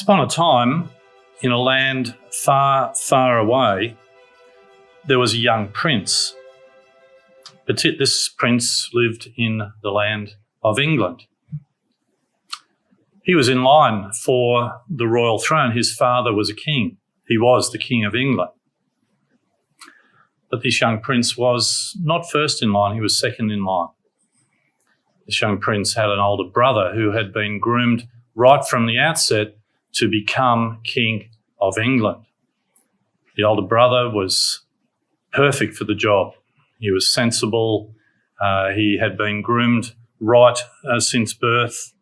Upon a time, in a land far, far away, there was a young prince. But this prince lived in the land of England. He was in line for the royal throne. His father was a king. He was the King of England. But this young prince was not first in line, he was second in line. This young prince had an older brother who had been groomed right from the outset to become King of England. The older brother was perfect for the job. He was sensible. He had been groomed right since birth.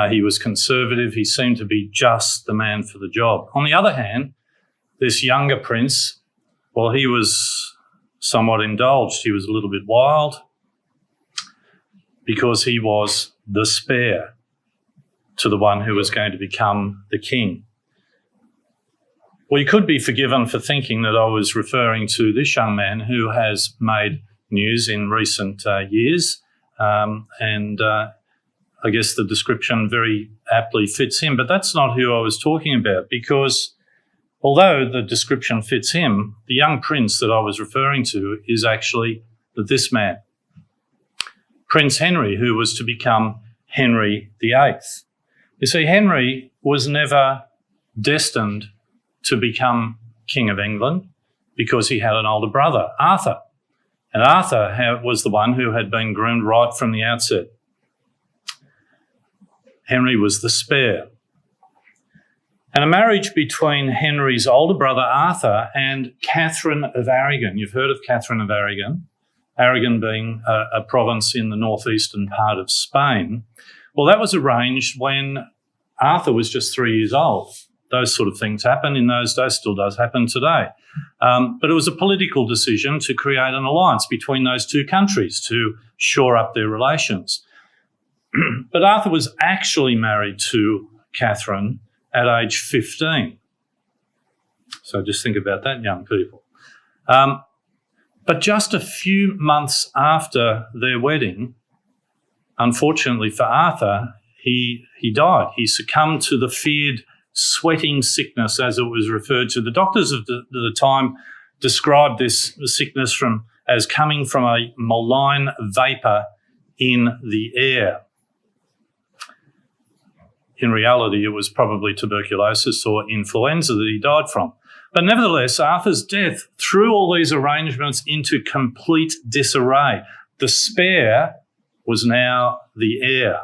He was conservative. He seemed to be just the man for the job. On the other hand, this younger prince, well, he was somewhat indulged. He was a little bit wild because he was the spare to the one who was going to become the king. Well, you could be forgiven for thinking that I was referring to this young man who has made news in recent years, and I guess the description very aptly fits him, but that's not who I was talking about, because although the description fits him, the young prince that I was referring to is actually this man, Prince Henry, who was to become Henry VIII. You see, Henry was never destined to become King of England because he had an older brother, Arthur. And Arthur was the one who had been groomed right from the outset. Henry was the spare. And a marriage between Henry's older brother Arthur and Catherine of Aragon. You've heard of Catherine of Aragon, Aragon being a province in the northeastern part of Spain. Well, that was arranged when Arthur was just 3 years old. Those sort of things happened in those days, still does happen today. But it was a political decision to create an alliance between those two countries to shore up their relations. But Arthur was actually married to Catherine at age 15. So just think about that, young people. But just a few months after their wedding, unfortunately for Arthur, he died. He succumbed to the feared sweating sickness, as it was referred to. The doctors of the time described this sickness as coming from a malign vapour in the air. In reality, it was probably tuberculosis or influenza that he died from. But nevertheless, Arthur's death threw all these arrangements into complete disarray. The spare was now the heir.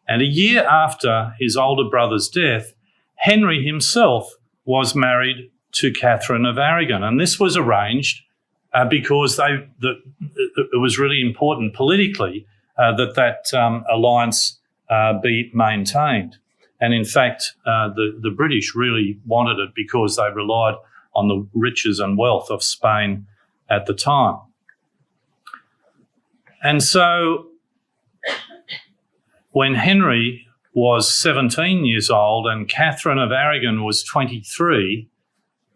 And a year after his older brother's death, Henry himself was married to Catherine of Aragon. And this was arranged because it was really important politically that alliance be maintained. And in fact, the British really wanted it because they relied on the riches and wealth of Spain at the time. And so when Henry was 17 years old and Catherine of Aragon was 23,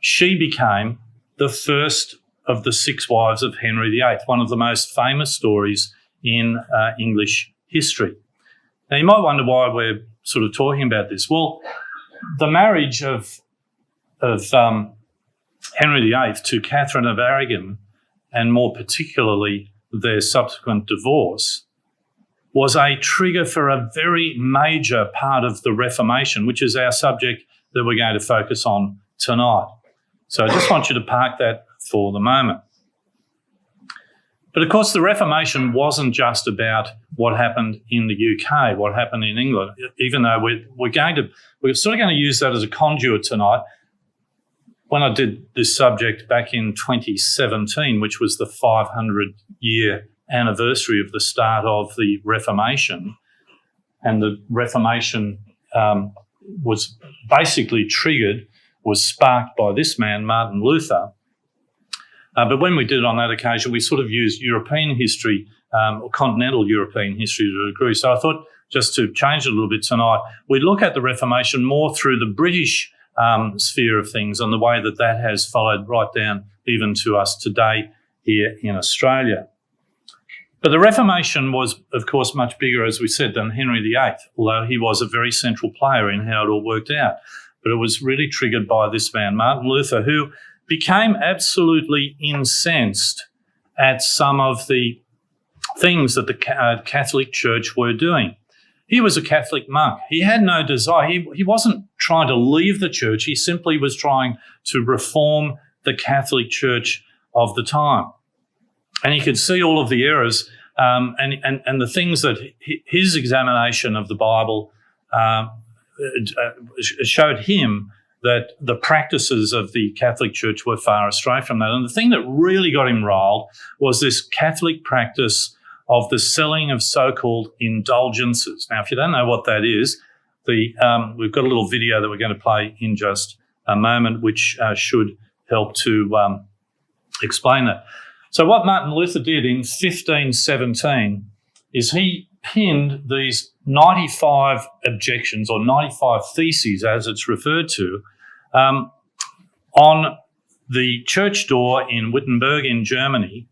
she became the first of the 6 wives of Henry VIII, one of the most famous stories in English history. Now, you might wonder why we're sort of talking about this. Well, the marriage of Henry VIII to Catherine of Aragon, and more particularly their subsequent divorce, was a trigger for a very major part of the Reformation, which is our subject that we're going to focus on tonight. So I just want you to park that for the moment. But of course, the Reformation wasn't just about what happened in the UK, what happened in England, even though we're sort of going to use that as a conduit tonight. When I did this subject back in 2017, which was the 500-year anniversary of the start of the Reformation, and the Reformation was basically was sparked by this man, Martin Luther. But when we did it on that occasion, we sort of used European history, or continental European history to a degree. So I thought, just to change it a little bit tonight, we'd look at the Reformation more through the British sphere of things and the way that has followed right down even to us today here in Australia. But the Reformation was, of course, much bigger, as we said, than Henry VIII, although he was a very central player in how it all worked out. But it was really triggered by this man, Martin Luther, who became absolutely incensed at some of the things that the Catholic Church were doing. He was a Catholic monk. He had no desire. He wasn't trying to leave the church. He simply was trying to reform the Catholic Church of the time. And he could see all of the errors and the things that his examination of the Bible showed him that the practices of the Catholic Church were far astray from that. And the thing that really got him riled was this Catholic practice of the selling of so-called indulgences. Now, if you don't know what that is, we've got a little video that we're going to play in just a moment, which should help to explain that. So what Martin Luther did in 1517 is he pinned these 95 objections, or 95 theses as it's referred to, on the church door in Wittenberg in Germany,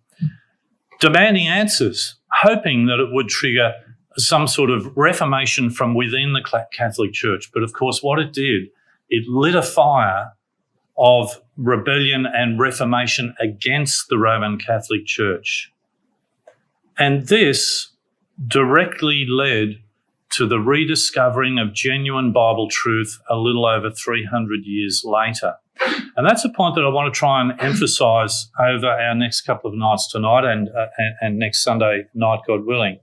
demanding answers, hoping that it would trigger some sort of reformation from within the Catholic Church. But of course, what it did, it lit a fire of rebellion and reformation against the Roman Catholic Church. And this directly led to the rediscovering of genuine Bible truth a little over 300 years later. And that's a point that I want to try and emphasise over our next couple of nights tonight and next Sunday night, God willing,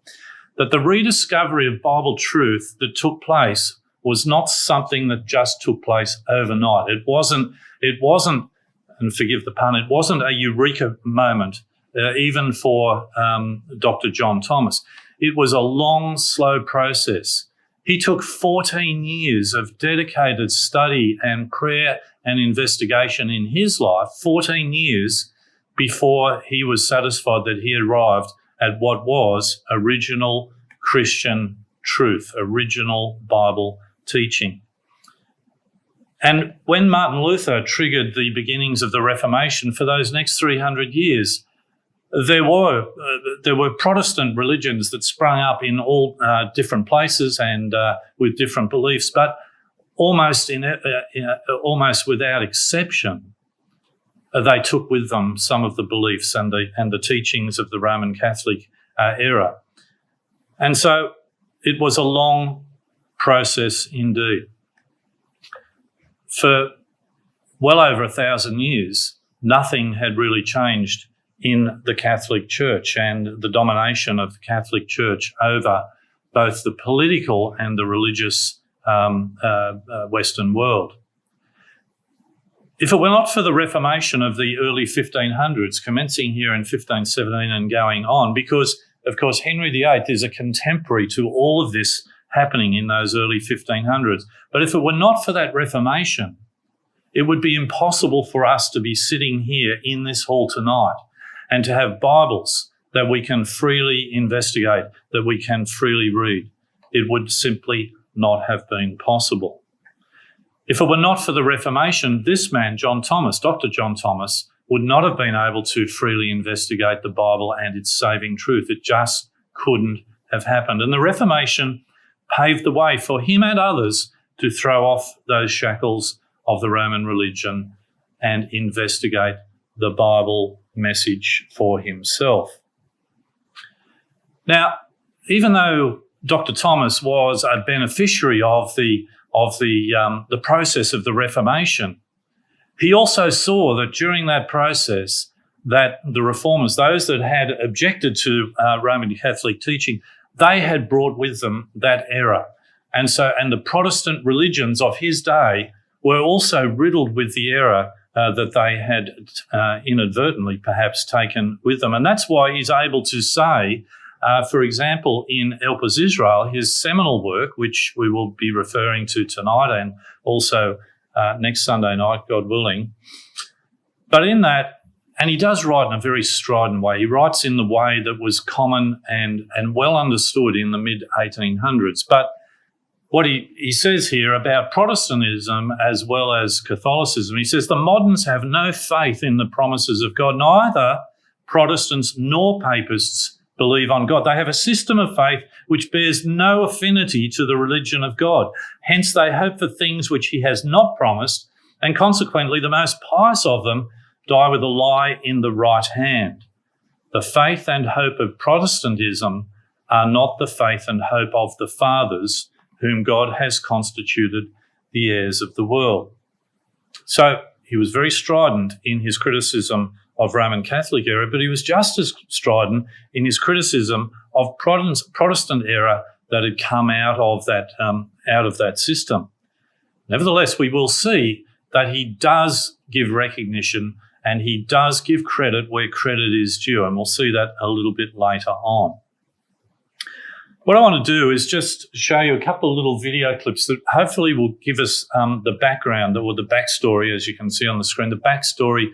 that the rediscovery of Bible truth that took place was not something that just took place overnight. It wasn't, and forgive the pun, it wasn't a eureka moment, even for Dr. John Thomas. It was a long, slow process. He took 14 years of dedicated study and prayer and investigation in his life, 14 years before he was satisfied that he arrived at what was original Christian truth, original Bible teaching. And when Martin Luther triggered the beginnings of the Reformation, for those next 300 years, there were Protestant religions that sprung up in all different places and with different beliefs, but almost without exception, they took with them some of the beliefs and the teachings of the Roman Catholic era. And so it was a long process indeed. For well over 1,000 years, nothing had really changed in the Catholic Church and the domination of the Catholic Church over both the political and the religious Western world. If it were not for the Reformation of the early 1500s, commencing here in 1517 and going on, because, of course, Henry VIII is a contemporary to all of this happening in those early 1500s. But if it were not for that Reformation, it would be impossible for us to be sitting here in this hall tonight and to have Bibles that we can freely investigate, that we can freely read. It would simply not have been possible. If it were not for the Reformation, this man, John Thomas, Dr. John Thomas, would not have been able to freely investigate the Bible and its saving truth. It just couldn't have happened. And the Reformation paved the way for him and others to throw off those shackles of the Roman religion and investigate the Bible message for himself. Now, even though Dr. Thomas was a beneficiary of the process of the Reformation, he also saw that during that process that the reformers, those that had objected to Roman Catholic teaching, they had brought with them that error. And the Protestant religions of his day were also riddled with the error that they had inadvertently perhaps taken with them. And that's why he's able to say, for example, in Help Us Israel, his seminal work, which we will be referring to tonight and also next Sunday night, God willing. But in that, and he does write in a very strident way. He writes in the way that was common and well understood in the mid-1800s. But what he says here about Protestantism as well as Catholicism, he says the moderns have no faith in the promises of God. Neither Protestants nor Papists believe on God. They have a system of faith which bears no affinity to the religion of God. Hence, they hope for things which he has not promised, and consequently, the most pious of them die with a lie in the right hand. The faith and hope of Protestantism are not the faith and hope of the fathers, whom God has constituted the heirs of the world. So he was very strident in his criticism of Roman Catholic era, but he was just as strident in his criticism of Protestant era that had come out of that system. Nevertheless, we will see that he does give recognition and he does give credit where credit is due, and we'll see that a little bit later on. What I want to do is just show you a couple of little video clips that hopefully will give us the background, or the backstory, as you can see on the screen, the backstory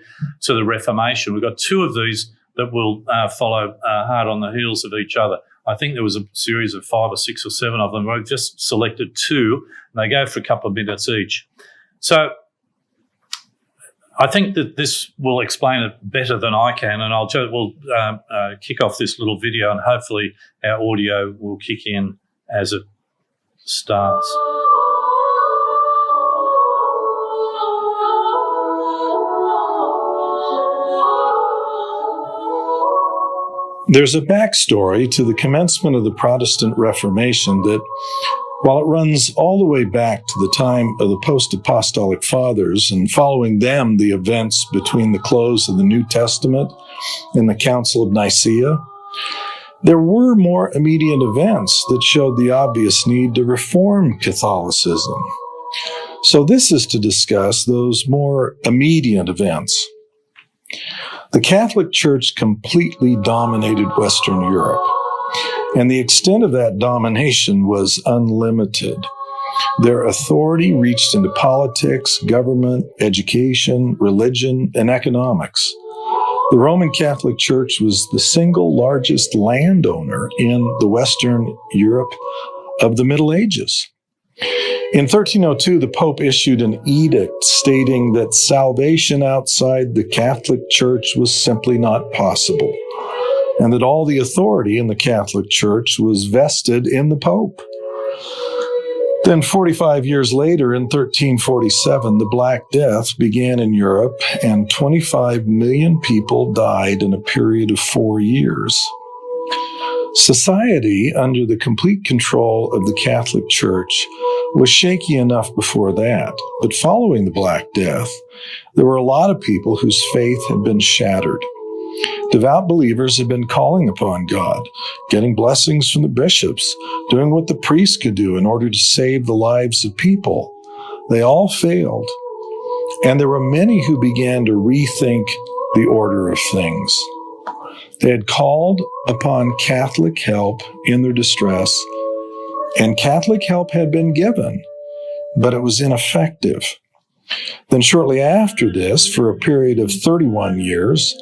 to the Reformation. We've got two of these that will follow hard on the heels of each other. I think there was a series of 5 or 6 or 7 of them. I've just selected 2, and they go for a couple of minutes each. So I think that this will explain it better than I can, and we'll kick off this little video, and hopefully our audio will kick in as it starts. There's a backstory to the commencement of the Protestant Reformation that, while it runs all the way back to the time of the post-apostolic fathers, and following them the events between the close of the New Testament and the Council of Nicaea, there were more immediate events that showed the obvious need to reform Catholicism. So this is to discuss those more immediate events. The Catholic Church completely dominated Western Europe, and the extent of that domination was unlimited. Their authority reached into politics, government, education, religion, and economics. The Roman Catholic Church was the single largest landowner in the Western Europe of the Middle Ages. In 1302, the Pope issued an edict stating that salvation outside the Catholic Church was simply not possible, and that all the authority in the Catholic Church was vested in the Pope. Then 45 years later, in 1347, the Black Death began in Europe, and 25 million people died in a period of 4 years. Society, under the complete control of the Catholic Church, was shaky enough before that. But following the Black Death, there were a lot of people whose faith had been shattered. Devout believers had been calling upon God, getting blessings from the bishops, doing what the priests could do in order to save the lives of people. They all failed, and there were many who began to rethink the order of things. They had called upon Catholic help in their distress, and Catholic help had been given, but it was ineffective. Then shortly after this, for a period of 31 years,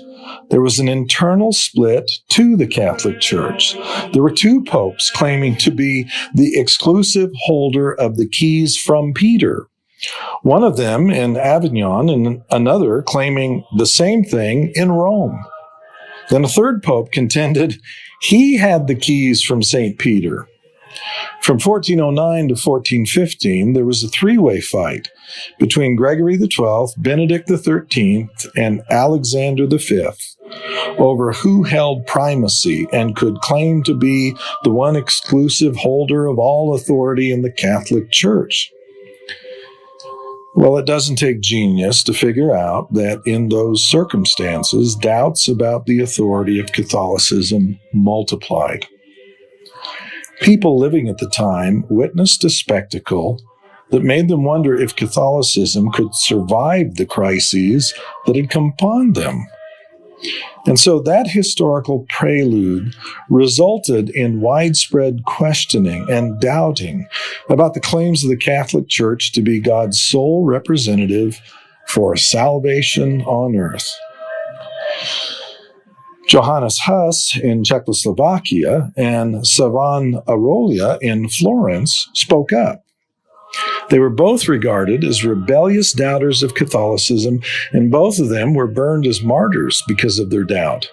there was an internal split to the Catholic Church. There were 2 popes claiming to be the exclusive holder of the keys from Peter. One of them in Avignon, and another claiming the same thing in Rome. Then a third pope contended he had the keys from St. Peter. From 1409 to 1415, there was a 3-way fight between Gregory XII, Benedict XIII, and Alexander V over who held primacy and could claim to be the one exclusive holder of all authority in the Catholic Church. Well, it doesn't take genius to figure out that in those circumstances, doubts about the authority of Catholicism multiplied. People living at the time witnessed a spectacle that made them wonder if Catholicism could survive the crises that had come upon them. And so that historical prelude resulted in widespread questioning and doubting about the claims of the Catholic Church to be God's sole representative for salvation on earth. Johannes Huss in Czechoslovakia and Savonarola in Florence spoke up. They were both regarded as rebellious doubters of Catholicism, and both of them were burned as martyrs because of their doubt.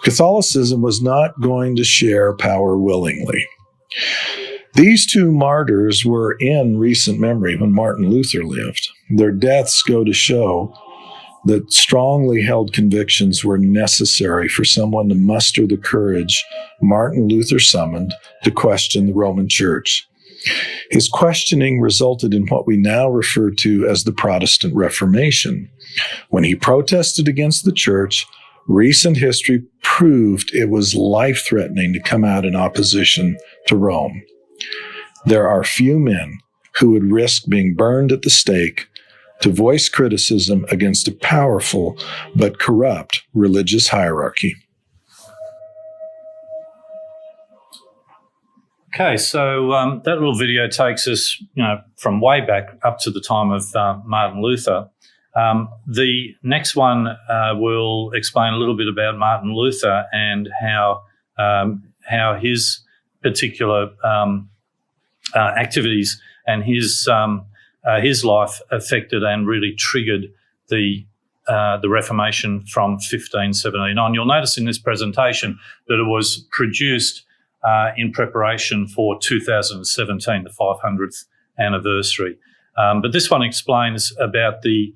Catholicism was not going to share power willingly. These two martyrs were in recent memory when Martin Luther lived. Their deaths go to show that strongly held convictions were necessary for someone to muster the courage Martin Luther summoned to question the Roman Church. His questioning resulted in what we now refer to as the Protestant Reformation. When he protested against the Church, recent history proved it was life-threatening to come out in opposition to Rome. There are few men who would risk being burned at the stake to voice criticism against a powerful but corrupt religious hierarchy. Okay, so that little video takes us, from way back up to the time of Martin Luther. The next one will explain a little bit about Martin Luther and how his particular activities and his life affected and really triggered the Reformation from 1517 on. You'll notice in this presentation that it was produced in preparation for 2017, the 500th anniversary. But this one explains about the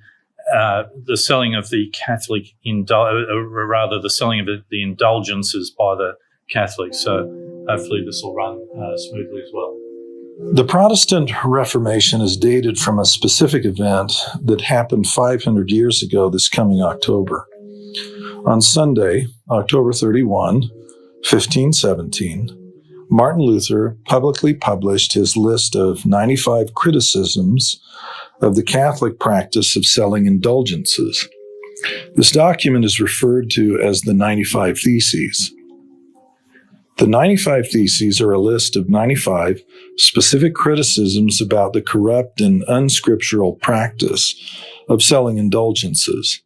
selling of the Catholic, the selling of the indulgences by the Catholics. So hopefully this will run smoothly as well. The Protestant Reformation is dated from a specific event that happened 500 years ago this coming October. On Sunday, October 31, 1517, Martin Luther publicly published his list of 95 criticisms of the Catholic practice of selling indulgences. This document is referred to as the 95 Theses. The 95 Theses are a list of 95 specific criticisms about the corrupt and unscriptural practice of selling indulgences.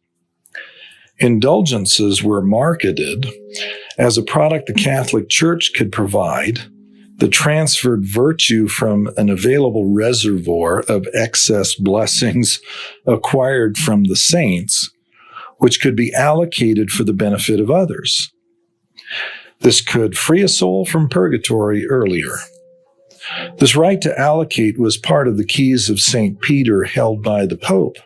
Indulgences were marketed as a product the Catholic Church could provide that transferred virtue from an available reservoir of excess blessings acquired from the saints, which could be allocated for the benefit of others. This could free a soul from purgatory earlier. This right to allocate was part of the keys of St. Peter held by the Pope.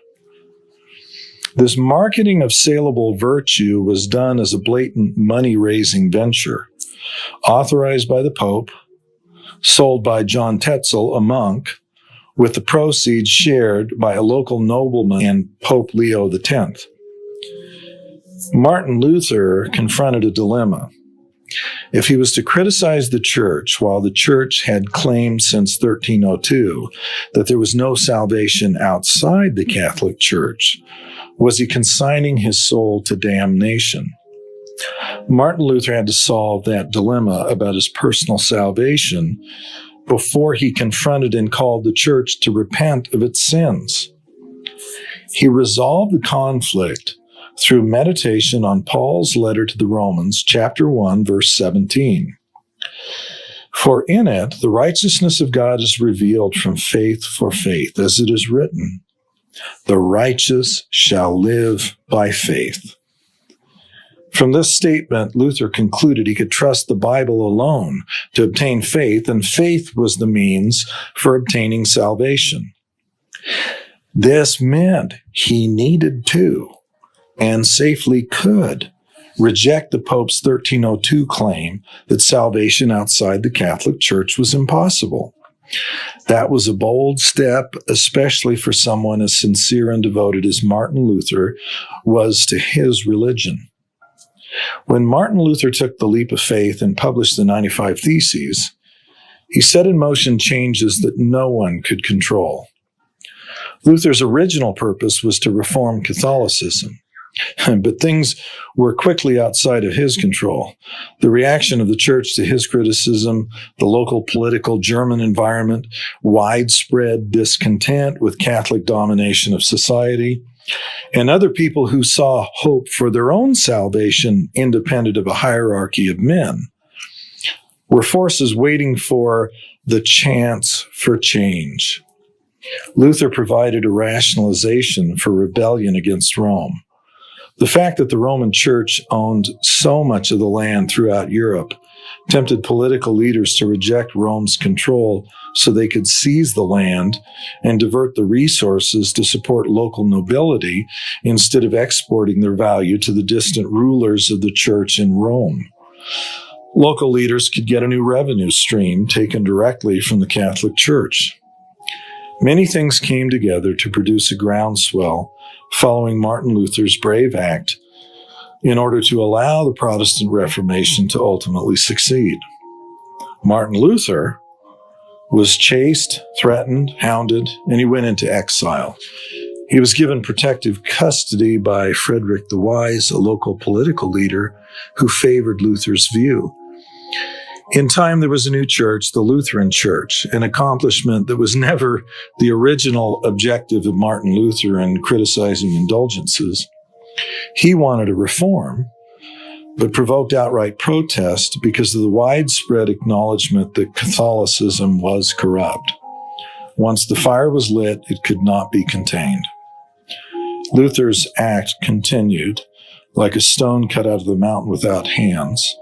This marketing of saleable virtue was done as a blatant money-raising venture, authorized by the Pope, sold by John Tetzel, a monk, with the proceeds shared by a local nobleman and Pope Leo X. Martin Luther confronted a dilemma. If he was to criticize the Church while the Church had claimed since 1302 that there was no salvation outside the Catholic Church, was he consigning his soul to damnation? Martin Luther had to solve that dilemma about his personal salvation before he confronted and called the Church to repent of its sins. He resolved the conflict through meditation on Paul's letter to the Romans, chapter 1, verse 17. For in it, the righteousness of God is revealed from faith for faith, as it is written, the righteous shall live by faith. From this statement, Luther concluded he could trust the Bible alone to obtain faith, and faith was the means for obtaining salvation. This meant he needed to, and safely could, reject the Pope's 1302 claim that salvation outside the Catholic Church was impossible. That was a bold step, especially for someone as sincere and devoted as Martin Luther was to his religion. When Martin Luther took the leap of faith and published the 95 Theses, he set in motion changes that no one could control. Luther's original purpose was to reform Catholicism, but things were quickly outside of his control. The reaction of the Church to his criticism, the local political German environment, widespread discontent with Catholic domination of society, and other people who saw hope for their own salvation independent of a hierarchy of men, were forces waiting for the chance for change. Luther provided a rationalization for rebellion against Rome. The fact that the Roman Church owned so much of the land throughout Europe tempted political leaders to reject Rome's control so they could seize the land and divert the resources to support local nobility instead of exporting their value to the distant rulers of the church in Rome. Local leaders could get a new revenue stream taken directly from the Catholic Church. Many things came together to produce a groundswell following Martin Luther's brave act in order to allow the Protestant Reformation to ultimately succeed. Martin Luther was chased, threatened, hounded, and he went into exile. He was given protective custody by Frederick the Wise, a local political leader who favored Luther's view. In time, there was a new church, the Lutheran Church, an accomplishment that was never the original objective of Martin Luther in criticizing indulgences. He wanted a reform, but provoked outright protest because of the widespread acknowledgement that Catholicism was corrupt. Once the fire was lit, it could not be contained. Luther's act continued, like a stone cut out of the mountain without hands,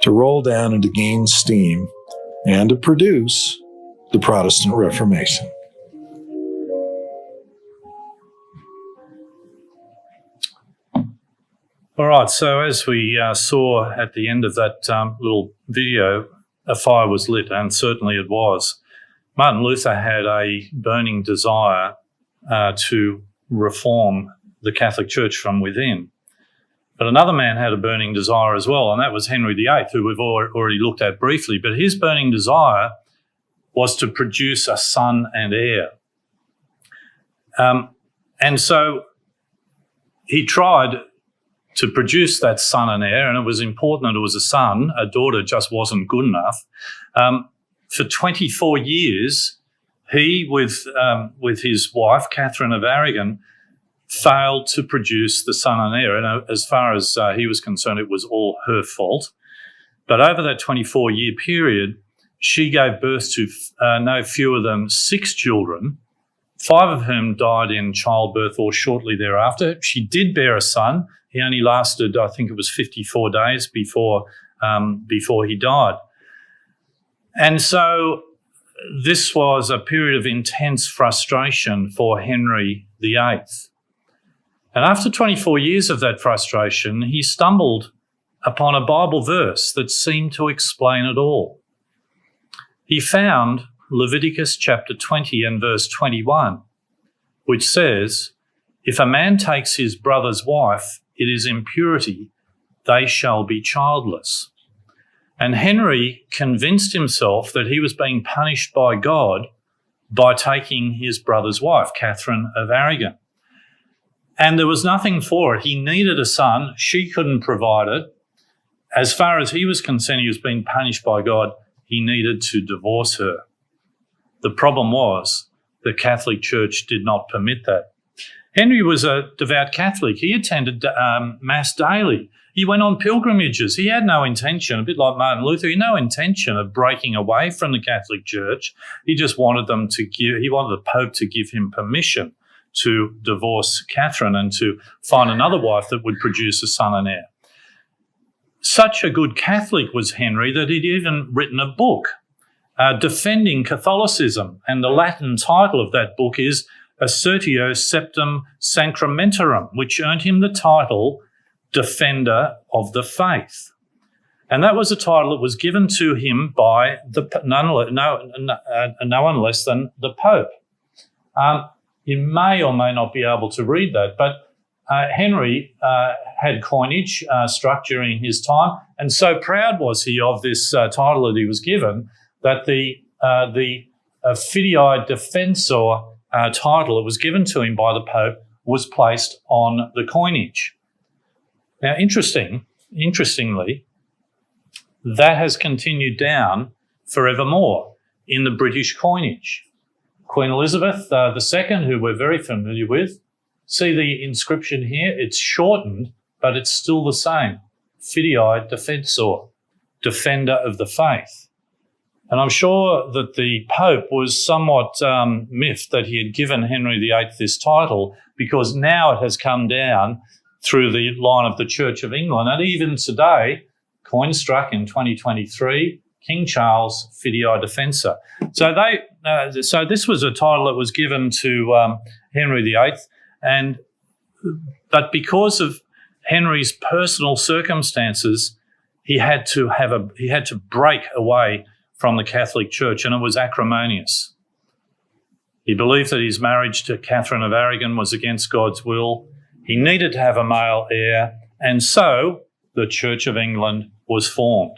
to roll down and to gain steam and to produce the Protestant Reformation. All right, so as we saw at the end of that little video, a fire was lit, and certainly it was. Martin Luther had a burning desire to reform the Catholic Church from within. But another man had a burning desire as well, and that was Henry VIII, who we've already looked at briefly. But his burning desire was to produce a son and heir. And so he tried to produce that son and heir, and it was important that it was a son. A daughter just wasn't good enough. For 24 years, he, with his wife, Catherine of Aragon, failed to produce the son and heir. And as far as he was concerned, it was all her fault. But over that 24-year period, she gave birth to no fewer than 6 children, 5 of whom died in childbirth or shortly thereafter. She did bear a son. He only lasted, I think it was 54 days before he died. And so this was a period of intense frustration for Henry VIII. And after 24 years of that frustration, he stumbled upon a Bible verse that seemed to explain it all. He found Leviticus chapter 20 and verse 21, which says, "If a man takes his brother's wife, it is impurity, they shall be childless." And Henry convinced himself that he was being punished by God by taking his brother's wife, Catherine of Aragon. And there was nothing for it. He needed a son. She couldn't provide it. As far as he was concerned, he was being punished by God. He needed to divorce her. The problem was the Catholic Church did not permit that. Henry was a devout Catholic. He attended Mass daily. He went on pilgrimages. He had no intention, a bit like Martin Luther, he had no intention of breaking away from the Catholic Church. He just wanted he wanted the Pope to give him permission to divorce Catherine and to find another wife that would produce a son and heir. Such a good Catholic was Henry that he'd even written a book defending Catholicism, and the Latin title of that book is Assertio Septem Sacramentorum, which earned him the title Defender of the Faith. And that was a title that was given to him by no one less than the Pope. You may or may not be able to read that, but Henry had coinage struck during his time, and so proud was he of this title that he was given that the Fidei Defensor title that was given to him by the Pope was placed on the coinage. Now, interestingly, that has continued down forevermore in the British coinage. Queen Elizabeth II, who we're very familiar with, see the inscription here? It's shortened, but it's still the same. Fidei Defensor, Defender of the Faith. And I'm sure that the Pope was somewhat miffed that he had given Henry VIII this title, because now it has come down through the line of the Church of England. And even today, coin struck in 2023, King Charles Fidei Defensor. So this was a title that was given to Henry VIII, but because of Henry's personal circumstances, he had to break away from the Catholic Church, and it was acrimonious. He believed that his marriage to Catherine of Aragon was against God's will. He needed to have a male heir, and so the Church of England was formed.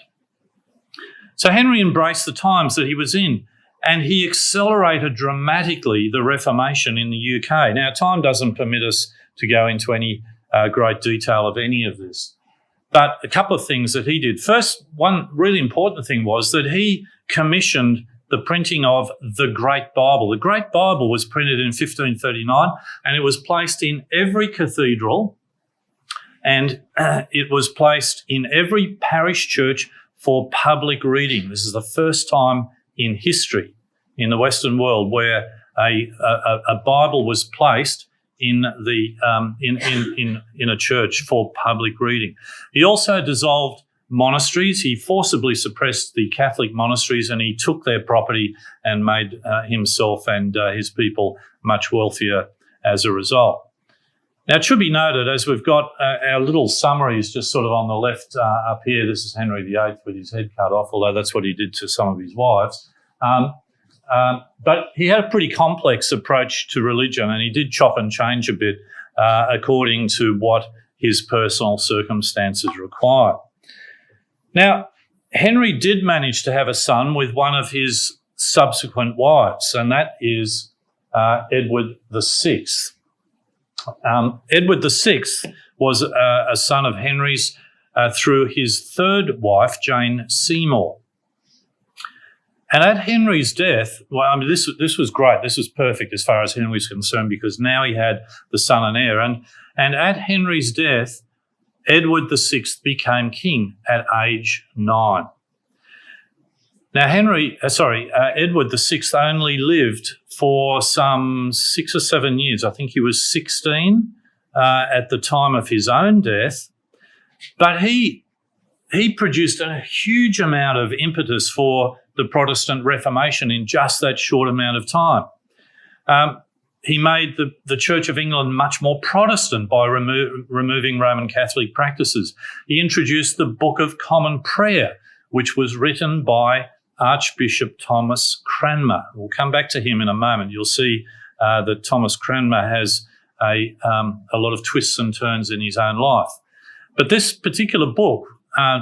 So Henry embraced the times that he was in, and he accelerated dramatically the Reformation in the UK. Now, time doesn't permit us to go into any great detail of any of this, but a couple of things that he did. First, one really important thing was that he commissioned the printing of the Great Bible. The Great Bible was printed in 1539, and it was placed in every cathedral, and it was placed in every parish church for public reading. This is the first time in history in the Western world where a Bible was placed in a church for public reading. He also dissolved monasteries. He forcibly suppressed the Catholic monasteries, and he took their property and made himself and his people much wealthier as a result. Now, it should be noted, as we've got our little summaries just sort of on the left up here, this is Henry VIII with his head cut off, although that's what he did to some of his wives. But he had a pretty complex approach to religion, and he did chop and change a bit according to what his personal circumstances required. Now, Henry did manage to have a son with one of his subsequent wives, and that is Edward VI. Edward VI was a son of Henry's through his third wife, Jane Seymour. And at Henry's death, well, I mean, this was great. This was perfect as far as Henry was concerned, because now he had the son and heir. And at Henry's death, Edward VI became king at age 9. Now, Edward VI only lived for some 6 or 7 years. I think he was 16 at the time of his own death. But he produced a huge amount of impetus for the Protestant Reformation in just that short amount of time. He made the Church of England much more Protestant by removing Roman Catholic practices. He introduced the Book of Common Prayer, which was written by Archbishop Thomas Cranmer. We'll come back to him in a moment. You'll see that Thomas Cranmer has a lot of twists and turns in his own life. But this particular book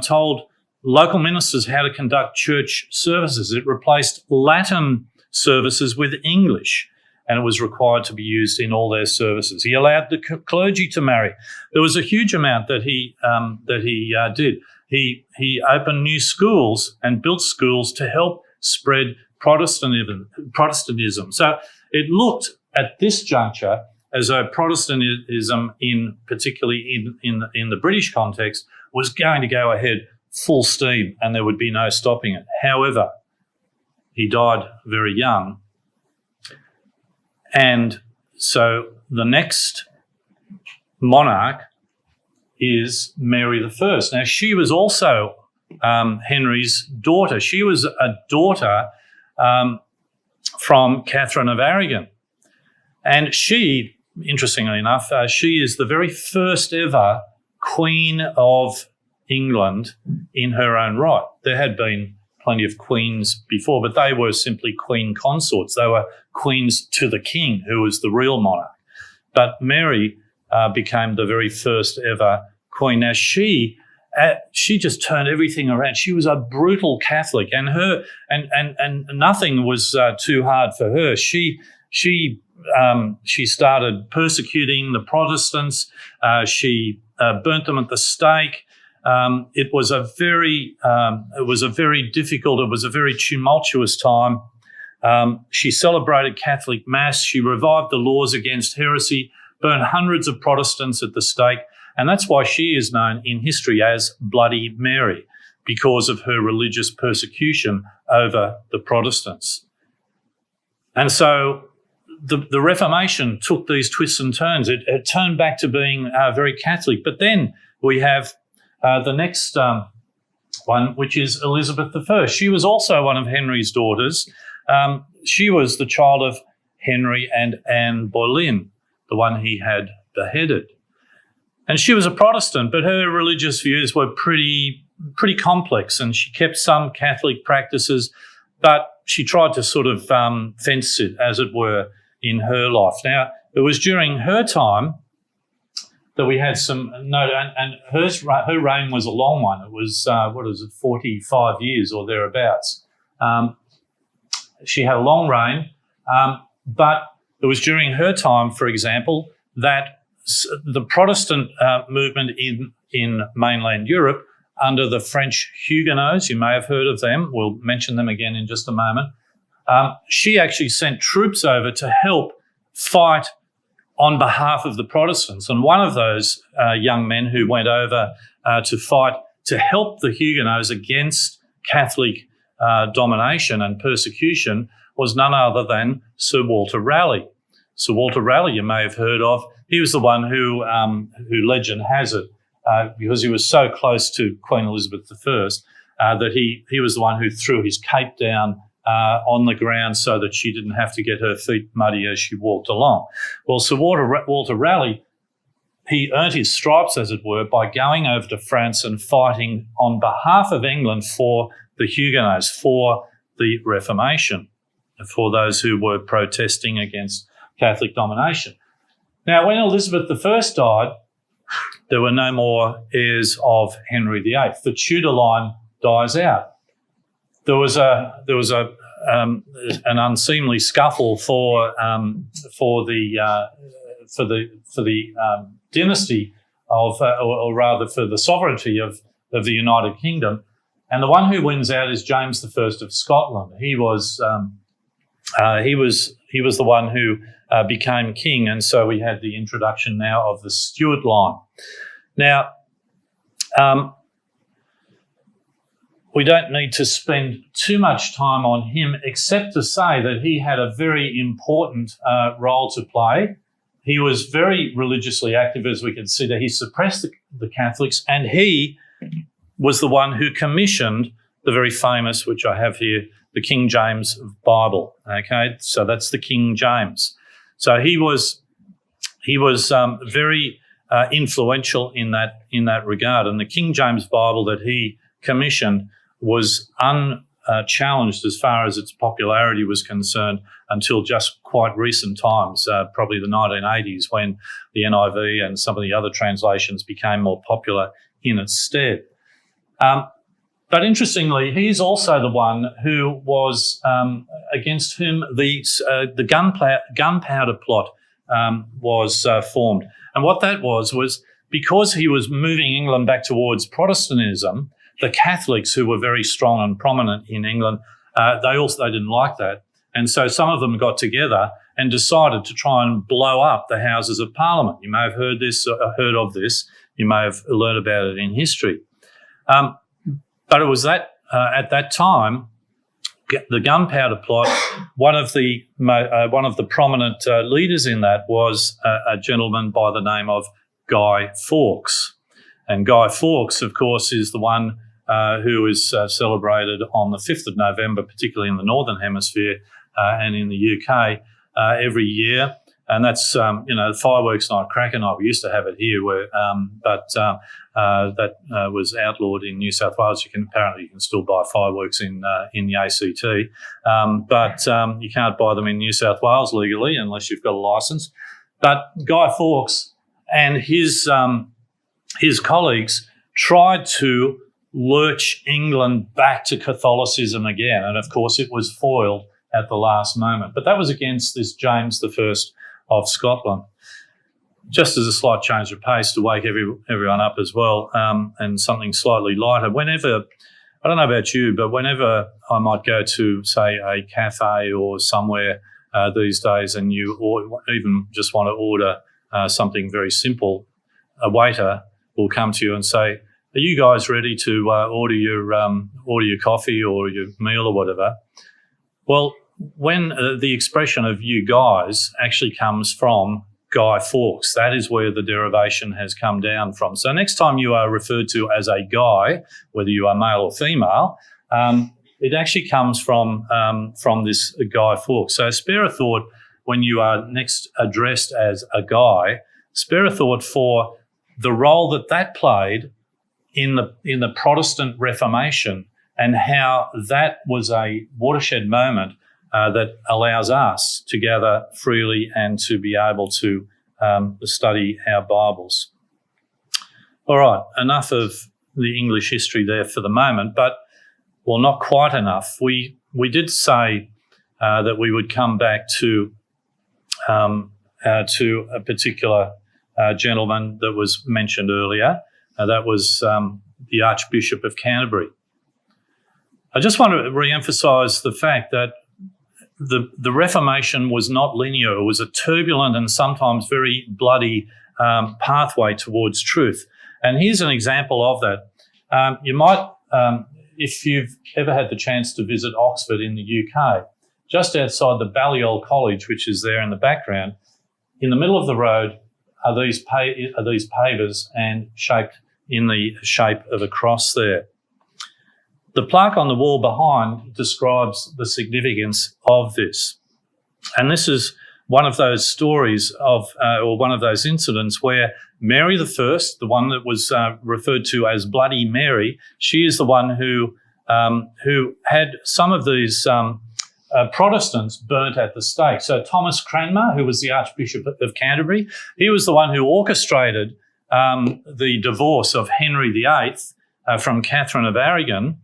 told local ministers how to conduct church services. It replaced Latin services with English, and it was required to be used in all their services. He allowed the clergy to marry. There was a huge amount that he did. He opened new schools and built schools to help spread Protestantism. So it looked at this juncture as though Protestantism, particularly in the British context, was going to go ahead full steam, and there would be no stopping it. However, he died very young, and so the next monarch is Mary I. Now, she was also Henry's daughter. She was a daughter from Catherine of Aragon, and she, interestingly enough, she is the very first ever Queen of England in her own right. There had been plenty of queens before, but they were simply queen consorts. They were queens to the king, who was the real monarch. But Mary became the very first ever queen. Now, she just turned everything around. She was a brutal Catholic, and nothing was too hard for her. She started persecuting the Protestants. She burnt them at the stake. It was a very tumultuous time. She celebrated Catholic Mass. She revived the laws against heresy, burned hundreds of Protestants at the stake, and that's why she is known in history as Bloody Mary, because of her religious persecution over the Protestants. And so the Reformation took these twists and turns. It turned back to being very Catholic. But then we have the next one, which is Elizabeth I. She was also one of Henry's daughters. She was the child of Henry and Anne Boleyn, the one he had beheaded. And she was a Protestant, but her religious views were pretty complex, and she kept some Catholic practices, but she tried to sort of fence it, as it were, in her life. Now, it was during her time that we had some note, and her reign was a long one. It was 45 years or thereabouts. She had a long reign, but it was during her time, for example, that the Protestant movement in mainland Europe, under the French Huguenots, you may have heard of them, we'll mention them again in just a moment, she actually sent troops over to help fight on behalf of the Protestants. And one of those young men who went over to fight to help the Huguenots against Catholic domination and persecution was none other than Sir Walter Raleigh. Sir Walter Raleigh, you may have heard of. He was the one who legend has it, because he was so close to Queen Elizabeth I, that he was the one who threw his cape down on the ground so that she didn't have to get her feet muddy as she walked along. Well, Sir Walter Raleigh, he earned his stripes, as it were, by going over to France and fighting on behalf of England for the Huguenots, for the Reformation, for those who were protesting against Catholic domination. Now, when Elizabeth I died, there were no more heirs of Henry VIII. The Tudor line dies out. There was an unseemly scuffle for the dynasty of, or rather for the sovereignty of the United Kingdom, and the one who wins out is James I of Scotland. He was the one who became king, and so we had the introduction now of the Stuart line. Now, we don't need to spend too much time on him, except to say that he had a very important role to play. He was very religiously active, as we can see there. He suppressed the Catholics, and he was the one who commissioned the very famous, which I have here, the King James Bible. Okay, so that's the King James. So he was very influential in that regard, and the King James Bible that he commissioned was unchallenged as far as its popularity was concerned until just quite recent times, probably the 1980s, when the NIV and some of the other translations became more popular in its stead. But interestingly, he's also the one who was against whom the gunpowder plot was formed. And what that was because he was moving England back towards Protestantism, the Catholics, who were very strong and prominent in England, they didn't like that. And so some of them got together and decided to try and blow up the Houses of Parliament. You may have heard of this. You may have learned about it in history. But it was that at that time, the gunpowder plot, one of the prominent leaders in that was a gentleman by the name of Guy Fawkes. And Guy Fawkes, of course, is the one who is celebrated on the 5th of November, particularly in the Northern Hemisphere and in the UK every year. And that's, the fireworks night, cracker night. We used to have it here, but that was outlawed in New South Wales. You can still buy fireworks in the ACT, but you can't buy them in New South Wales legally unless you've got a licence. But Guy Fawkes and his colleagues tried to lurch England back to Catholicism again, and of course it was foiled at the last moment. But that was against this James I of Scotland. Just as a slight change of pace to wake everyone up as well, and something slightly lighter. Whenever, I don't know about you, but whenever I might go to, say, a cafe or somewhere these days, and you even just want to order something very simple, a waiter will come to you and say, "Are you guys ready to order your coffee or your meal or whatever?" Well, when the expression of you guys actually comes from Guy Fawkes. That is where the derivation has come down from. So next time you are referred to as a guy, whether you are male or female, it actually comes from this Guy Fawkes. So spare a thought when you are next addressed as a guy. Spare a thought for the role that played in the Protestant Reformation and how that was a watershed moment that allows us to gather freely and to be able to study our Bibles. All right, enough of the English history there for the moment, but, well, not quite enough. We did say that we would come back to a particular gentleman that was mentioned earlier. That was the Archbishop of Canterbury. I just want to re-emphasise the fact that the Reformation was not linear. It was a turbulent and sometimes very bloody pathway towards truth. And here's an example of that. You might, if you've ever had the chance to visit Oxford in the UK, just outside the Balliol College, which is there in the background, in the middle of the road are these pavers and shaped in the shape of a cross there. The plaque on the wall behind describes the significance of this. And this is one of those stories of, or one of those incidents where Mary I, the one that was referred to as Bloody Mary, she is the one who had some of these Protestants burnt at the stake. So Thomas Cranmer, who was the Archbishop of Canterbury, he was the one who orchestrated the divorce of Henry VIII from Catherine of Aragon.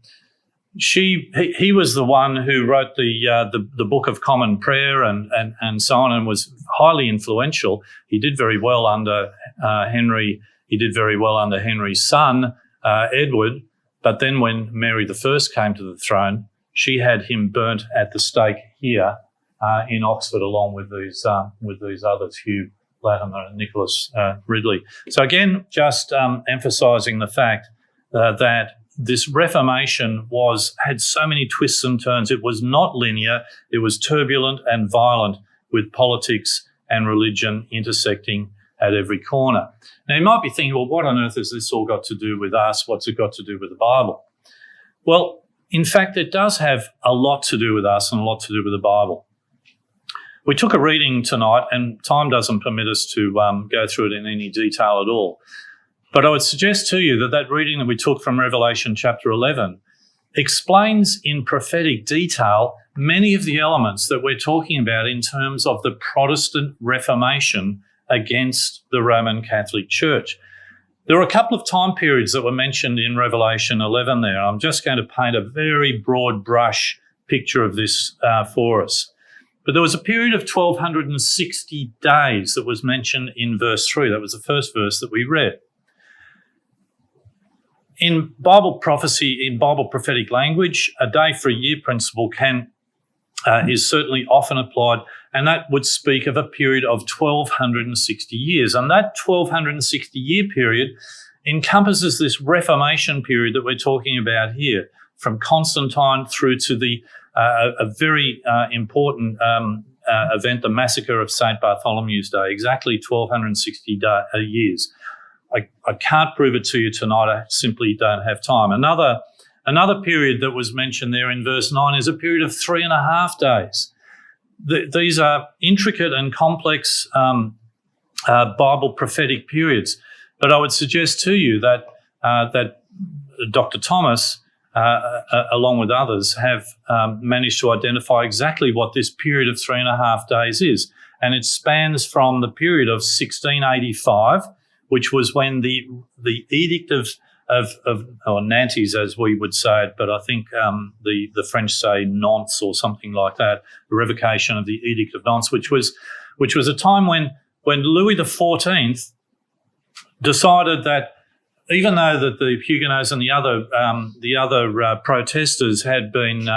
He was the one who wrote the Book of Common Prayer and so on, and was highly influential. He did very well under Henry. He did very well under Henry's son, Edward. But then when Mary I came to the throne, she had him burnt at the stake here in Oxford, along with these others, Hugh Latimer and Nicholas Ridley. So again, just emphasising the fact that this Reformation had so many twists and turns. It was not linear. It was turbulent and violent, with politics and religion intersecting at every corner. Now, you might be thinking, well, what on earth has this all got to do with us? What's it got to do with the Bible? Well, in fact, it does have a lot to do with us and a lot to do with the Bible. We took a reading tonight, and time doesn't permit us to go through it in any detail at all. But I would suggest to you that reading that we took from Revelation chapter 11 explains in prophetic detail many of the elements that we're talking about in terms of the Protestant Reformation against the Roman Catholic Church. There are a couple of time periods that were mentioned in Revelation 11 there. I'm just going to paint a very broad brush picture of this for us. But there was a period of 1,260 days that was mentioned in verse 3. That was the first verse that we read. In Bible prophecy, in Bible prophetic language, a day for a year principle is certainly often applied, and that would speak of a period of 1,260 years. And that 1,260-year period encompasses this Reformation period that we're talking about here, from Constantine through to a very important event, the massacre of St. Bartholomew's Day, exactly 1,260 years. I can't prove it to you tonight. I simply don't have time. Another period that was mentioned there in verse 9 is a period of 3.5 days. These are intricate and complex Bible prophetic periods. But I would suggest to you that Dr. Thomas, along with others, have managed to identify exactly what this period of 3.5 days is. And it spans from the period of 1685, which was when the edict of or Nantes, as we would say it, but I think the French say Nantes or something like that, the revocation of the Edict of Nantes, which was a time when Louis XIV decided that even though that the Huguenots and the other protesters had been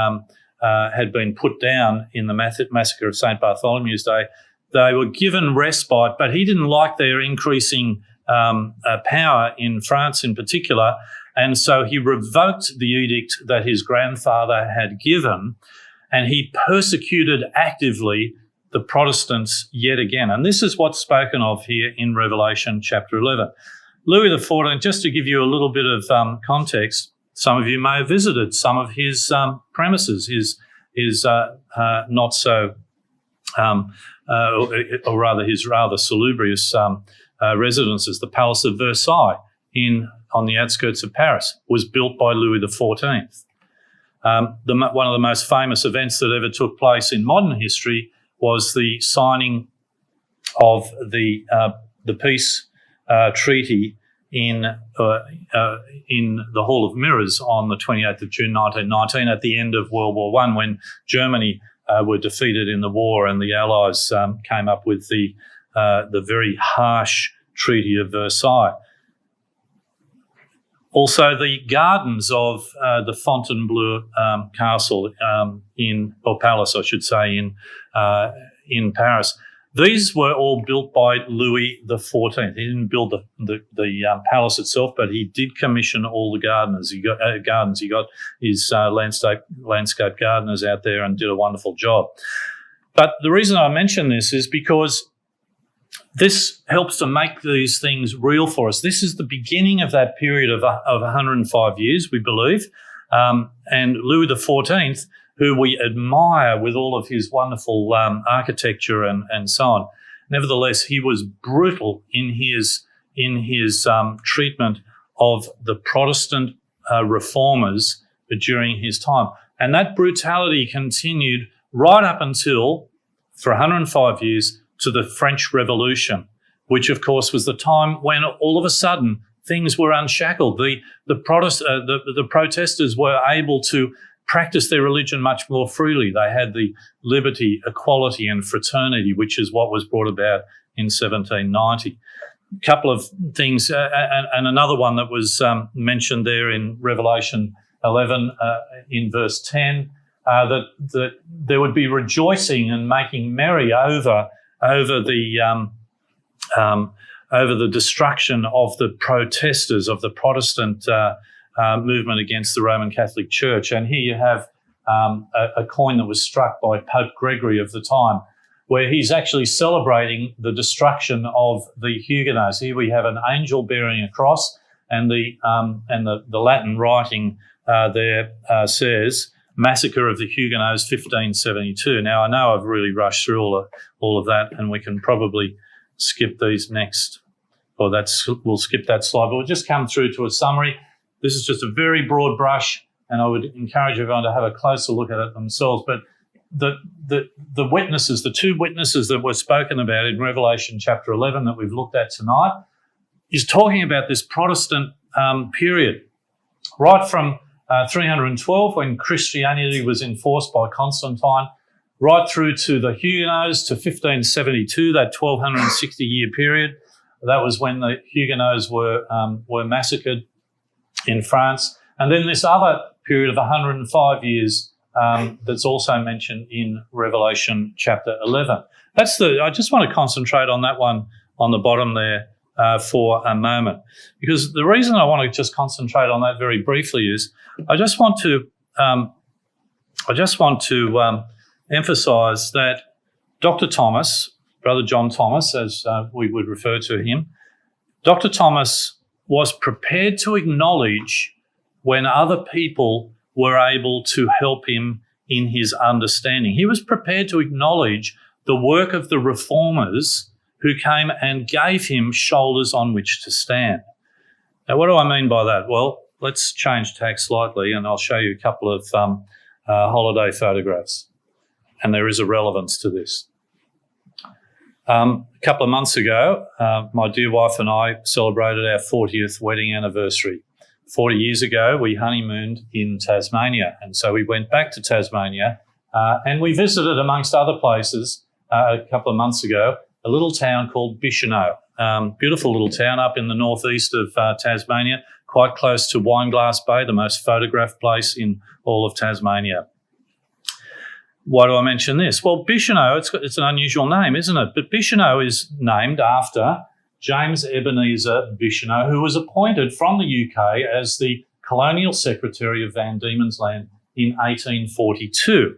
put down in the massacre of St. Bartholomew's Day, they were given respite, but he didn't like their increasing power in France in particular, and so he revoked the edict that his grandfather had given, and he persecuted actively the Protestants yet again. And this is what's spoken of here in Revelation chapter 11. Louis XIV, just to give you a little bit of context, some of you may have visited some of his premises, his not so, or rather his rather salubrious residences. The Palace of Versailles on the outskirts of Paris was built by Louis XIV. One of the most famous events that ever took place in modern history was the signing of the peace treaty in the Hall of Mirrors on the 28th of June 1919 at the end of World War I, when Germany were defeated in the war and the Allies came up with the very harsh Treaty of Versailles. Also, the gardens of the Fontainebleau Castle or Palace, I should say, in Paris. These were all built by Louis XIV. He didn't build the palace itself, but he did commission all the gardeners. He got his landscape gardeners out there and did a wonderful job. But the reason I mention this is because this helps to make these things real for us. This is the beginning of that period of 105 years, we believe. And Louis XIV, who we admire with all of his wonderful architecture and so on, nevertheless, he was brutal in his treatment of the Protestant reformers during his time. And that brutality continued right up until, for 105 years, to the French Revolution, which, of course, was the time when all of a sudden things were unshackled. The protesters were able to practice their religion much more freely. They had the liberty, equality, and fraternity, which is what was brought about in 1790. A couple of things, and another one that was mentioned there in Revelation 11 in verse 10, that there would be rejoicing and making merry over the destruction of the protesters, of the Protestant movement against the Roman Catholic Church. And here you have a coin that was struck by Pope Gregory of the time, where he's actually celebrating the destruction of the Huguenots. Here we have an angel bearing a cross, and the Latin writing there says, Massacre of the Huguenots, 1572. Now, I know I've really rushed through all of that, and we can probably skip these next, we'll skip that slide, but we'll just come through to a summary. This is just a very broad brush, and I would encourage everyone to have a closer look at it themselves. But the witnesses, the two witnesses that were spoken about in Revelation chapter 11 that we've looked at tonight, is talking about this Protestant period, right from 312, when Christianity was enforced by Constantine, right through to the Huguenots to 1572, that 1260-year period. That was when the Huguenots were massacred in France. And then this other period of 105 years that's also mentioned in Revelation chapter 11. I just want to concentrate on that one on the bottom there for a moment, because the reason I want to just concentrate on that very briefly is I just want to emphasise that Dr. Thomas, Brother John Thomas, as we would refer to him, Dr. Thomas was prepared to acknowledge when other people were able to help him in his understanding. He was prepared to acknowledge the work of the reformers who came and gave him shoulders on which to stand. Now, what do I mean by that? Well, let's change tack slightly, and I'll show you a couple of holiday photographs. And there is a relevance to this. A couple of months ago, my dear wife and I celebrated our 40th wedding anniversary. 40 years ago, we honeymooned in Tasmania. And so we went back to Tasmania and we visited, amongst other places, a couple of months ago, a little town called Bicheno. Beautiful little town up in the northeast of Tasmania, quite close to Wineglass Bay, the most photographed place in all of Tasmania. Why do I mention this? Well, Bicheno, it's an unusual name, isn't it? But Bicheno is named after James Ebenezer Bicheno, who was appointed from the UK as the Colonial Secretary of Van Diemen's Land in 1842.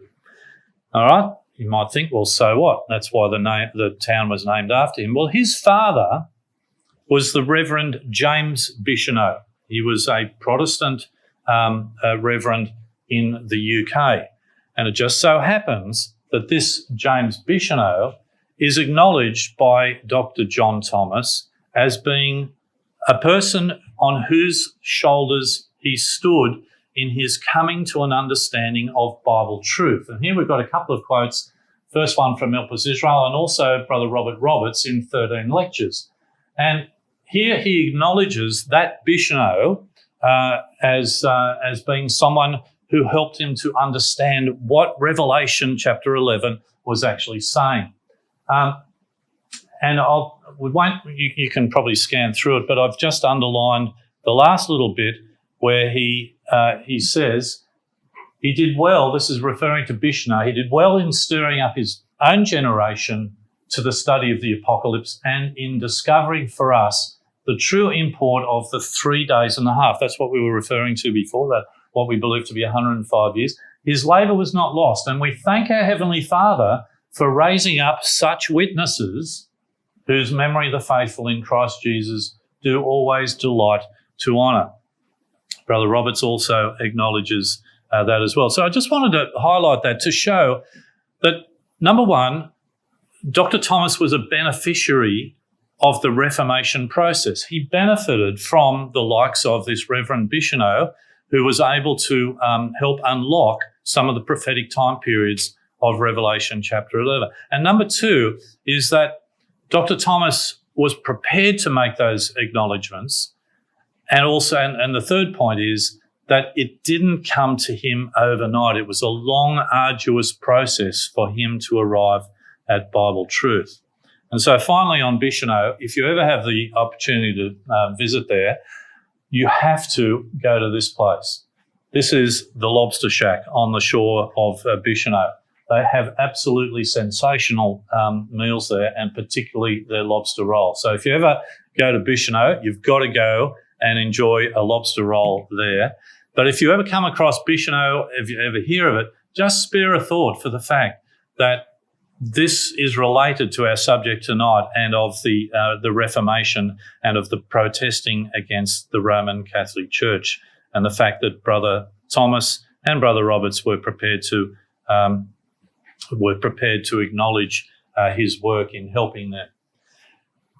All right, you might think, well, so what? That's why the town was named after him. Well, his father was the Reverend James Bichonneau. He was a Protestant reverend in the UK. And it just so happens that this James Bichonneau is acknowledged by Dr. John Thomas as being a person on whose shoulders he stood in his coming to an understanding of Bible truth. And here we've got a couple of quotes, first one from Milpas Israel and also Brother Robert Roberts in 13 Lectures. And here he acknowledges that Bichonneau as being someone who helped him to understand what Revelation chapter 11 was actually saying. And you can probably scan through it, but I've just underlined the last little bit where he says he did well. This is referring to Bichonneau. He did well in stirring up his own generation to the study of the apocalypse and in discovering for us the true import of the 3 days and a half. That's what we were referring to before, that what we believe to be 105 years. His labour was not lost, and we thank our Heavenly Father for raising up such witnesses whose memory the faithful in Christ Jesus do always delight to honour. Brother Roberts also acknowledges that as well. So I just wanted to highlight that to show that, number one, Dr. Thomas was a beneficiary of the Reformation process. He benefited from the likes of this Reverend Bichonneau, who was able to help unlock some of the prophetic time periods of Revelation chapter 11. And number two is that Dr. Thomas was prepared to make those acknowledgements. And also, and the third point is that it didn't come to him overnight. It was a long, arduous process for him to arrive at Bible truth. And so finally on Bichonneau, if you ever have the opportunity to visit there, you have to go to this place. This is the Lobster Shack on the shore of Bichonneau. They have absolutely sensational meals there, and particularly their lobster roll. So if you ever go to Bichonneau, you've got to go and enjoy a lobster roll there. But if you ever come across Bichonneau, if you ever hear of it, just spare a thought for the fact that this is related to our subject tonight and of the Reformation and of the protesting against the Roman Catholic Church, and the fact that Brother Thomas and Brother Roberts were prepared to acknowledge his work in helping them.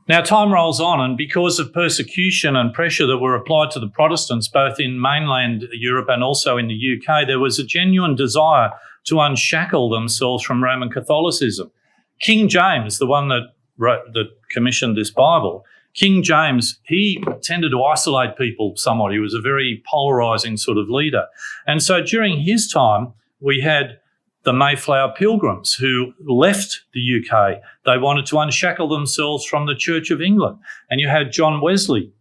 Now, time rolls on, and because of persecution and pressure that were applied to the Protestants, both in mainland Europe and also in the UK, there was a genuine desire to unshackle themselves from Roman Catholicism. King James, the one that commissioned this Bible, King James, he tended to isolate people somewhat. He was a very polarising sort of leader. And so during his time, we had the Mayflower Pilgrims who left the UK. They wanted to unshackle themselves from the Church of England. And you had John Wesley,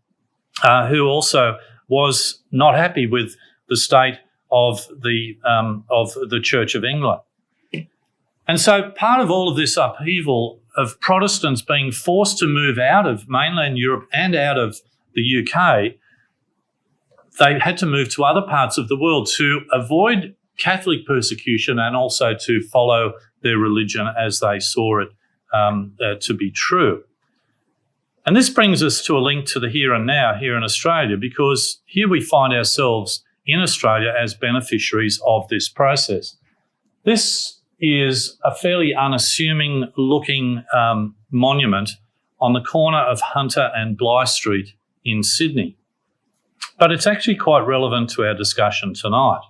who also was not happy with the state of the Church of England. And so part of all of this upheaval of Protestants being forced to move out of mainland Europe and out of the UK, they had to move to other parts of the world to avoid Catholic persecution and also to follow their religion as they saw it to be true. And this brings us to a link to the here and now here in Australia, because here we find ourselves in Australia as beneficiaries of this process. This is a fairly unassuming looking monument on the corner of Hunter and Bligh Street in Sydney. But it's actually quite relevant to our discussion tonight.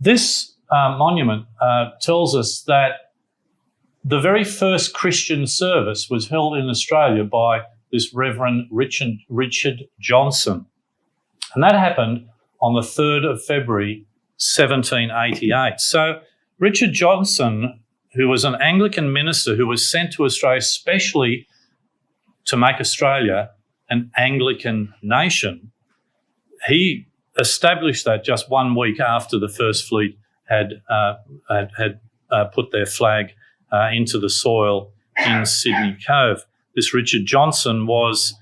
This monument tells us that the very first Christian service was held in Australia by this Reverend Richard Johnson. And that happened on the 3rd of February, 1788. So Richard Johnson, who was an Anglican minister who was sent to Australia specially to make Australia an Anglican nation, he established that just 1 week after the First Fleet had put their flag into the soil in Sydney Cove. This Richard Johnson was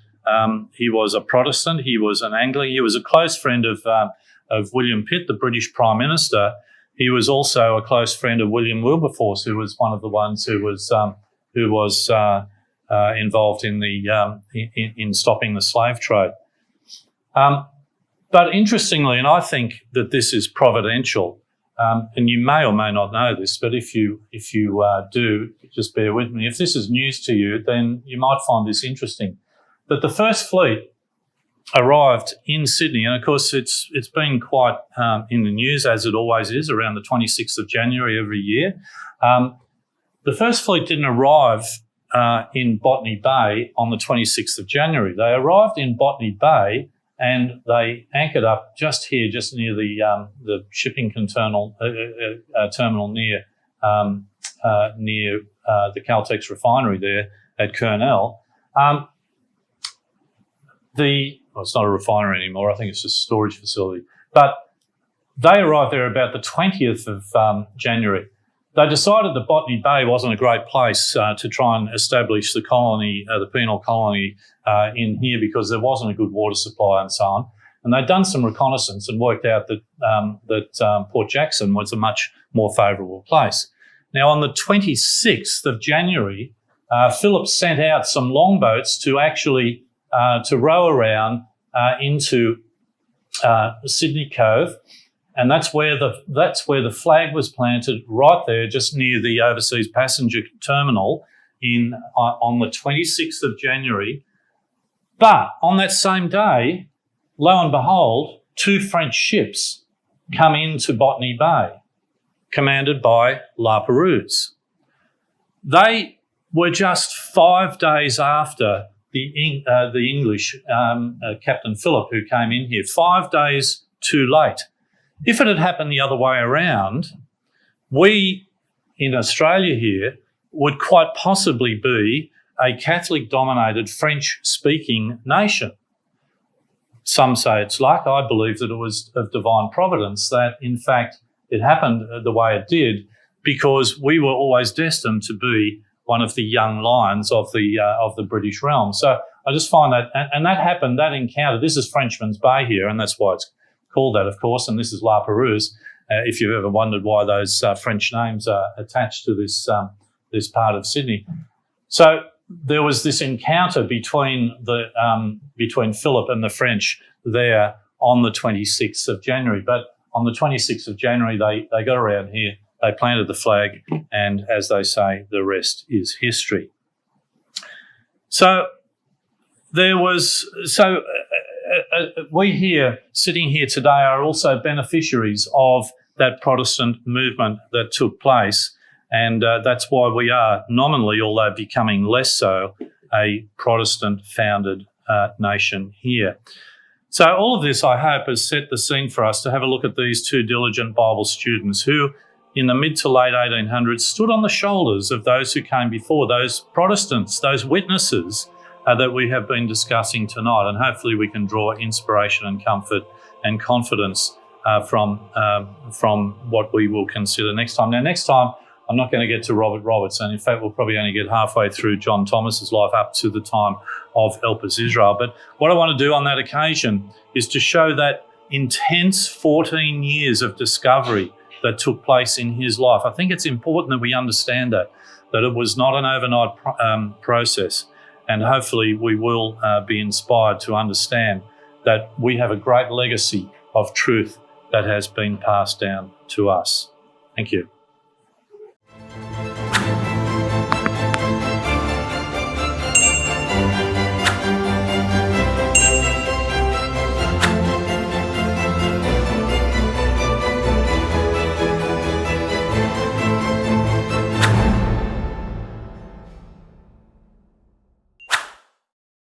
he was a Protestant. He was an Anglican. He was a close friend of William Pitt, the British Prime Minister, He was also a close friend of William Wilberforce, who was one of the ones who was involved in in stopping the slave trade. But interestingly, and I think that this is providential, and you may or may not know this, but if you do, just bear with me. If this is news to you, then you might find this interesting. That the first fleet arrived in Sydney, and of course it's been quite in the news, as it always is, around the 26th of January every year. The first fleet didn't arrive in Botany Bay on the 26th of January. They arrived in Botany Bay and they anchored up just here, just near the shipping terminal near the Caltex refinery there at Kurnell. It's not a refinery anymore. I think it's just a storage facility. But they arrived there about the 20th of January. They decided that Botany Bay wasn't a great place to try and establish the colony, the penal colony in here, because there wasn't a good water supply and so on. And they'd done some reconnaissance and worked out that Port Jackson was a much more favourable place. Now, on the 26th of January, Phillip sent out some longboats to actually to row around into Sydney Cove, and that's where the flag was planted, right there, just near the overseas passenger terminal on the 26th of January. But on that same day, lo and behold, 2 French ships come into Botany Bay, commanded by La Perouse. They were just 5 days after the English Captain Phillip, who came in here, 5 days too late. If it had happened the other way around, we in Australia here would quite possibly be a Catholic-dominated French-speaking nation. Some say it's luck. I believe that it was of divine providence that, in fact, it happened the way it did, because we were always destined to be one of the young lions of the British realm. So I just find that, and that happened, that encounter. This is Frenchman's Bay here, and that's why it's called that, of course, and this is La Perouse. If you've ever wondered why those French names are attached to this part of Sydney. So there was this encounter between Phillip and the French there on the 26th of January. But on the 26th of January, they got around here, they planted the flag, and as they say, the rest is history. So we here, sitting here today, are also beneficiaries of that Protestant movement that took place, and that's why we are nominally, although becoming less so, a Protestant-founded nation here. So all of this, I hope, has set the scene for us to have a look at these 2 diligent Bible students who, in the mid to late 1800s, stood on the shoulders of those who came before, those Protestants, those witnesses that we have been discussing tonight, and hopefully we can draw inspiration and comfort and confidence from what we will consider next time. Now, next time, I'm not going to get to Robert Roberts, and in fact, we'll probably only get halfway through John Thomas's life up to the time of Elpis Israel. But what I want to do on that occasion is to show that intense 14 years of discovery that took place in his life. I think it's important that we understand that it was not an overnight process. And hopefully we will be inspired to understand that we have a great legacy of truth that has been passed down to us. Thank you.